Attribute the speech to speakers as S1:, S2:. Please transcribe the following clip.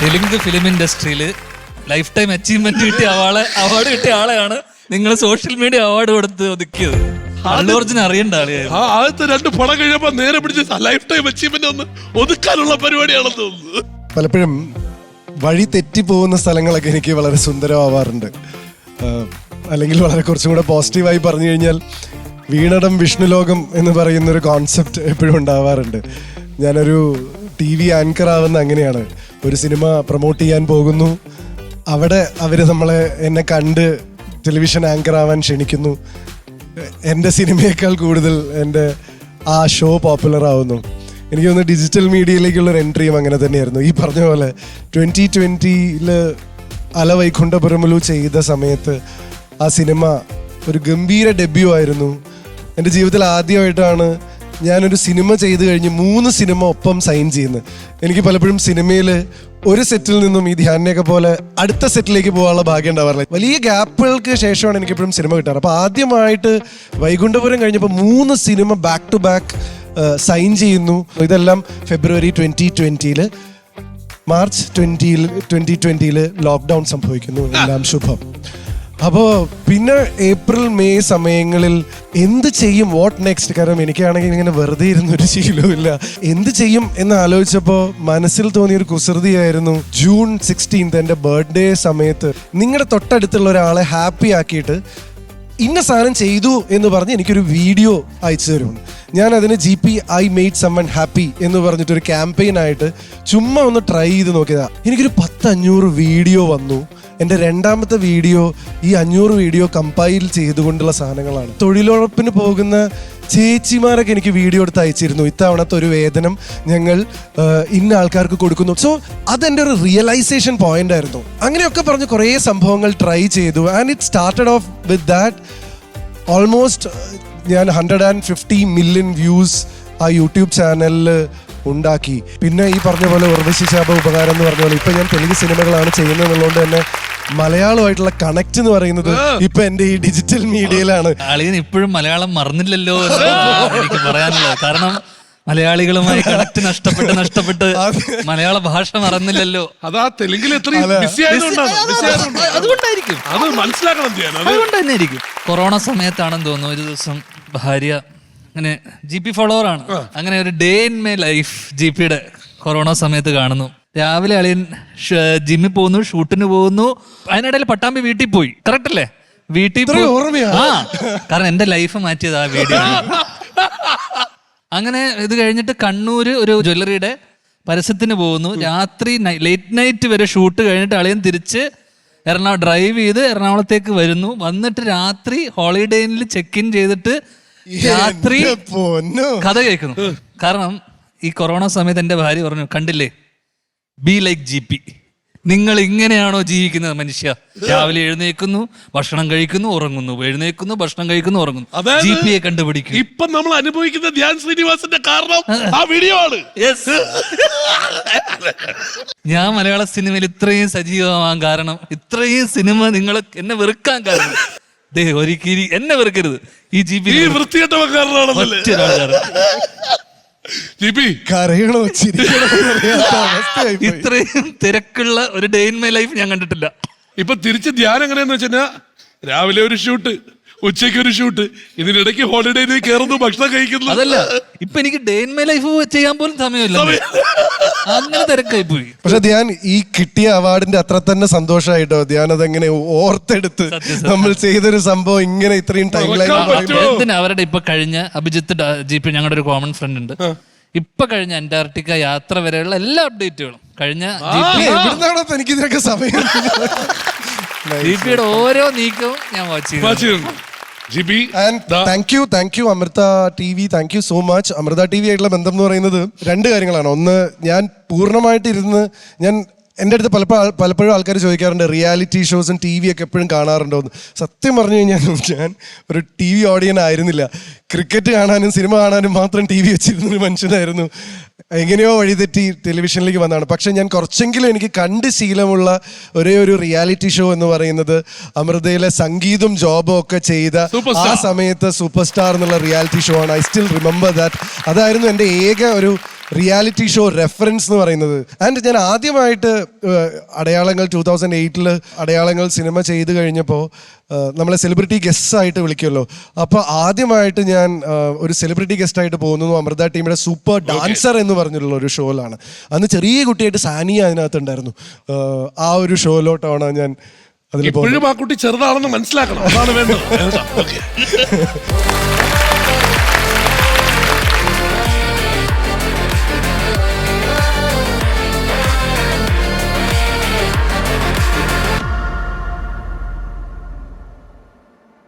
S1: Telugu film ഇൻഡസ്ട്രിയിൽ life time achievement കിട്ടിയ award കിട്ടിയ ആളെയാണ് നിങ്ങൾ സോഷ്യൽ മീഡിയ അവാർഡ് കൊടുത്ത് ഒതുക്കിയത്. അല്ലു അർജുൻ അറിയേണ്ട ആളെയായിരുന്നു.
S2: ആദ്യത്തെ 2 പടം കഴിയുമ്പോ നേരെ പിടിച്ച് ലൈഫ് ടൈം അച്ചീവ്മെന്റ് ഒന്ന് ഒതുക്കാനുള്ള പരിപാടിയാണെന്ന് തോന്നുന്നു.
S3: പലപ്പോഴും വഴി തെറ്റിപ്പോകുന്ന സ്ഥലങ്ങളൊക്കെ എനിക്ക് വളരെ സുന്ദരമാവാറുണ്ട്. അല്ലെങ്കിൽ വളരെ കുറച്ചും കൂടെ പോസിറ്റീവായി പറഞ്ഞു കഴിഞ്ഞാൽ വീണടം വിഷ്ണുലോകം എന്ന് പറയുന്നൊരു കോൺസെപ്റ്റ് എപ്പോഴും ഉണ്ടാവാറുണ്ട്. ഞാനൊരു TV ആങ്കർ ആവുന്ന അങ്ങനെയാണ്. ഒരു സിനിമ പ്രൊമോട്ട് ചെയ്യാൻ പോകുന്നു, അവിടെ അവർ എന്നെ കണ്ട് ടെലിവിഷൻ ആങ്കർ ആവാൻ ക്ഷണിക്കുന്നു. എൻ്റെ സിനിമയേക്കാൾ കൂടുതൽ എൻ്റെ ആ ഷോ പോപ്പുലർ ആവുന്നു. എനിക്ക് തോന്നുന്നു ഡിജിറ്റൽ മീഡിയയിലേക്കുള്ളൊരു എൻട്രിയും അങ്ങനെ തന്നെയായിരുന്നു. ഈ പറഞ്ഞ പോലെ 2020 അല വൈകുണ്ഠപുരമുലു ചെയ്ത സമയത്ത് ആ സിനിമ ഒരു ഗംഭീര ഡെബ്യൂ ആയിരുന്നു. എൻ്റെ ജീവിതത്തിൽ ആദ്യമായിട്ടാണ് ഞാനൊരു സിനിമ ചെയ്ത് കഴിഞ്ഞ് 3 സിനിമ ഒപ്പം സൈൻ ചെയ്യുന്നത്. എനിക്ക് പലപ്പോഴും സിനിമയിൽ ഒരു സെറ്റിൽ നിന്നും ഈ ധ്യാനയൊക്കെ പോലെ അടുത്ത സെറ്റിലേക്ക് പോകാനുള്ള ഭാഗ്യം ഉണ്ടാവാറില്ല. വലിയ ഗ്യാപ്പുകൾക്ക് ശേഷമാണ് എനിക്കെപ്പോഴും സിനിമ കിട്ടാറ്. അപ്പോൾ ആദ്യമായിട്ട് വൈകുണ്ഠപുരം കഴിഞ്ഞപ്പോൾ 3 സിനിമ ബാക്ക് ടു ബാക്ക് സൈൻ ചെയ്യുന്നു. ഇതെല്ലാം ഫെബ്രുവരി 2020. മാർച്ച് 2020 ലോക്ക്ഡൗൺ സംഭവിക്കുന്നു. എല്ലാം ശുഭം. അപ്പോൾ പിന്നെ ഏപ്രിൽ മെയ് സമയങ്ങളിൽ എന്ത് ചെയ്യും, വാട്ട് നെക്സ്റ്റ്? കാരണം എനിക്കാണെങ്കിൽ ഇങ്ങനെ വെറുതെ ഇരുന്നൊരു ശീലവുമില്ല. എന്ത് ചെയ്യും എന്ന് ആലോചിച്ചപ്പോൾ മനസ്സിൽ തോന്നിയൊരു കുസൃതിയായിരുന്നു ജൂൺ 16 എൻ്റെ ബർത്ത്ഡേ സമയത്ത് നിങ്ങളുടെ തൊട്ടടുത്തുള്ള ഒരാളെ ഹാപ്പി ആക്കിയിട്ട് ഇന്ന സാധനം ചെയ്തു എന്ന് പറഞ്ഞ് എനിക്കൊരു വീഡിയോ അയച്ചു തരുമെന്ന്. ഞാൻ അതിന് GP I made someone happy എന്ന് പറഞ്ഞിട്ടൊരു ക്യാമ്പയിനായിട്ട് ചുമ്മാ ഒന്ന് ട്രൈ ചെയ്ത് നോക്കിയതാ. എനിക്കൊരു 10-500 വീഡിയോ വന്നു. എൻ്റെ 2ാമത്തെ വീഡിയോ ഈ 500 വീഡിയോ കമ്പൈൽ ചെയ്തുകൊണ്ടുള്ള സാധനങ്ങളാണ്. തൊഴിലുറപ്പിന് പോകുന്ന ചേച്ചിമാരൊക്കെ എനിക്ക് വീഡിയോ എടുത്ത് അയച്ചിരുന്നു. ഇത്തവണത്തെ ഒരു വേതനം ഞങ്ങൾ ഇന്ന ആൾക്കാർക്ക് കൊടുക്കുന്നു. സോ അതെൻ്റെ ഒരു റിയലൈസേഷൻ പോയിന്റ് ആയിരുന്നു. അങ്ങനെയൊക്കെ പറഞ്ഞ് കുറേ സംഭവങ്ങൾ ട്രൈ ചെയ്തു. And it started off with that. Almost ഞാൻ 150 മില്യൺ വ്യൂസ് ആ യൂട്യൂബ് ചാനലിൽ ഉണ്ടാക്കി. പിന്നെ ഈ പറഞ്ഞ പോലെ ഉർവശി ശാപ ഉപകാരം എന്ന് പറഞ്ഞ പോലെ ഇപ്പൊ ഞാൻ തെലുങ്ക് സിനിമകളാണ് ചെയ്യുന്നത് എന്നുള്ളതുകൊണ്ട് തന്നെ മലയാളമായിട്ടുള്ള കണക്ട് എന്ന് പറയുന്നത് ഇപ്പൊ എന്റെ ഈ ഡിജിറ്റൽ മീഡിയയിലാണ്.
S1: അളിയൻ ഇപ്പോഴും മലയാളം മറന്നില്ലല്ലോ എനിക്ക് പറയാനുള്ളത്. കാരണം മലയാളികളുമായി കണക്ട് നഷ്ടപ്പെട്ട് മലയാള ഭാഷ മറന്നില്ലല്ലോ.
S2: അതാ തെലുങ്കിൽ അതുകൊണ്ടായിരിക്കും. അത് മനസ്സിലാക്കണം.
S1: അതുകൊണ്ട് തന്നെ ആയിരിക്കും. കൊറോണ സമയത്താണെന്ന് തോന്നുന്നു ഒരു ദിവസം ഭാര്യ അങ്ങനെ GP ഫോളോവർ ആണ്. അങ്ങനെ ഒരു ഡേ ഇൻ മൈ ലൈഫ് GPയുടെ കൊറോണ സമയത്ത് കാണുന്നു. രാവിലെ അളിയൻ ജിമ്മിൽ പോകുന്നു, ഷൂട്ടിന് പോകുന്നു. അതിനിടയിൽ പട്ടാമ്പി വീട്ടിൽ പോയി. കറക്റ്റ് അല്ലേ? വീട്ടിൽ കാരണം എന്റെ ലൈഫ് മാറ്റിയത് ആ വീഡിയോ. അങ്ങനെ ഇത് കഴിഞ്ഞിട്ട് കണ്ണൂര് ഒരു ജ്വല്ലറിയുടെ പരസ്യത്തിന് പോകുന്നു. രാത്രി ലേറ്റ് നൈറ്റ് വരെ ഷൂട്ട് കഴിഞ്ഞിട്ട് അളിയൻ തിരിച്ച് ഡ്രൈവ് ചെയ്ത് എറണാകുളത്തേക്ക് വരുന്നു. വന്നിട്ട് രാത്രി ഹോളിഡേ ഇന്നിൽ ചെക്ക് ഇൻ ചെയ്തിട്ട് രാത്രി കഥ കേൾക്കുന്നു. കാരണം ഈ കൊറോണ സമയത്ത് എൻ്റെ ഭാര്യ പറഞ്ഞു, കണ്ടില്ലേ, ബി ലൈക്ക് GP. നിങ്ങൾ ഇങ്ങനെയാണോ ജീവിക്കുന്നത് മനുഷ്യ? രാവിലെ എഴുന്നേക്കുന്നു, ഭക്ഷണം കഴിക്കുന്നു, ഉറങ്ങുന്നു, എഴുന്നേക്കുന്നു, ഭക്ഷണം കഴിക്കുന്നു, ഉറങ്ങുന്നു. GPയെ കണ്ടുപിടിക്കും.
S2: ഇപ്പൊ നമ്മൾ അനുഭവിക്കുന്ന ധ്യാൻ ശ്രീനിവാസന്റെ കാരണം ആ വീഡിയോ ആണ്.
S1: ഞാൻ മലയാള സിനിമയിൽ ഇത്രയും സജീവമാകാൻ കാരണം, ഇത്രയും സിനിമ നിങ്ങൾ എന്നെ വെറുക്കാൻ കാരണം, ഒരിക്കലും എന്നെ വെറുക്കരുത്, ഈ GP
S2: വൃത്തികെട്ടവ കാരണമാണല്ലേ.
S1: ഇത്രയും തിരക്കുള്ള ഒരു ഡേ ഇൻ മൈ ലൈഫ് ഞാൻ കണ്ടിട്ടില്ല.
S2: ഇപ്പൊ തിരിച്ച് ധ്യാനം എങ്ങനെയാന്ന് വെച്ചാൽ രാവിലെ ഒരു ഷൂട്ട്, ഉച്ചയ്ക്ക് ഒരു ഷൂട്ട്, ഇതിനിടയ്ക്ക് ഹോളിഡേ കയറുന്നു, ഭക്ഷണം കഴിക്കുന്നു.
S1: അതല്ല, ഇപ്പൊ എനിക്ക് ഡേ ഇൻ മൈ ലൈഫ് ചെയ്യാൻ പോലും സമയമില്ല. അങ്ങനെ തിരക്കായി പോയി.
S3: പക്ഷെ ധ്യാൻ ഈ കിട്ടിയ അവാർഡിന്റെ അത്ര തന്നെ സന്തോഷമായിട്ടോ ധ്യാൻ അതെങ്ങനെ ഓർത്തെടുത്ത് നമ്മൾ ചെയ്തൊരു സംഭവം ഇങ്ങനെ ഇത്രയും ടൈം ലൈൻ.
S1: അവരുടെ ഇപ്പൊ കഴിഞ്ഞ അഭിജിത്ത് GP, ഞങ്ങളുടെ ഒരു കോമൺ ഫ്രണ്ട് ഉണ്ട്, ഇപ്പൊ കഴിഞ്ഞ അന്റാർട്ടിക്ക യാത്ര വരെയുള്ള എല്ലാ അപ്ഡേറ്റുകളും കഴിഞ്ഞ
S3: എനിക്ക് ഇതിനൊക്കെ സമയം
S1: GPയുടെ ഓരോ നീക്കവും ഞാൻ വാച്ച് ചെയ്തു.
S3: Thank you Amrita TV, thank you so much. Amrita TV ആയിട്ടുള്ള ബന്ധം എന്ന് പറയുന്നത് 2 കാര്യങ്ങളാണ്. ഒന്ന്, ഞാൻ പൂർണ്ണമായിട്ടിരുന്ന് എൻ്റെ അടുത്ത് പലപ്പോഴും ആൾക്കാർ ചോദിക്കാറുണ്ട് റിയാലിറ്റി ഷോസും TV ഒക്കെ എപ്പോഴും കാണാറുണ്ടോ എന്ന്. സത്യം പറഞ്ഞു കഴിഞ്ഞാൽ ഞാൻ ഒരു TV ഓഡിയൻ ആയിരുന്നില്ല. ക്രിക്കറ്റ് കാണാനും സിനിമ കാണാനും മാത്രം TV വെച്ചിരുന്നൊരു മനുഷ്യനായിരുന്നു. എങ്ങനെയോ വഴിതെറ്റി ടെലിവിഷനിലേക്ക് വന്നതാണ്. പക്ഷെ ഞാൻ കുറച്ചെങ്കിലും എനിക്ക് കണ്ട് ശീലമുള്ള ഒരേ ഒരു റിയാലിറ്റി ഷോ എന്ന് പറയുന്നത് അമൃതയിലെ സംഗീതം ജോബും ഒക്കെ ചെയ്ത ആ സമയത്ത് സൂപ്പർ സ്റ്റാർ എന്നുള്ള റിയാലിറ്റി ഷോ ആണ്. I still remember that. അതായിരുന്നു എൻ്റെ ഏക ഒരു റിയാലിറ്റി ഷോ റെഫറൻസ് എന്ന് പറയുന്നത്. ആൻഡ് ഞാൻ ആദ്യമായിട്ട് അടയാളങ്ങൾ 2008 അടയാളങ്ങൾ സിനിമ ചെയ്ത് കഴിഞ്ഞപ്പോൾ നമ്മളെ സെലിബ്രിറ്റി ഗസ്റ്റ് ആയിട്ട് വിളിക്കുമല്ലോ. അപ്പോൾ ആദ്യമായിട്ട് ഞാൻ ഒരു സെലിബ്രിറ്റി ഗസ്റ്റ് ആയിട്ട് പോകുന്നത് അമൃത ടീമിന്റെ സൂപ്പർ ഡാൻസർ എന്ന് പറഞ്ഞിട്ടുള്ള ഒരു ഷോയിലാണ്. അന്ന് ചെറിയ കുട്ടിയായിട്ട് സാനിയ അതിനകത്തുണ്ടായിരുന്നു. ആ ഒരു ഷോയിലോട്ടാണ് ഞാൻ അതിൽ
S2: ഇപ്പോഴും ആ കുട്ടി ചെറുതാണെന്ന് മനസ്സിലാക്കണം, അതാണ് വേണ്ടത്.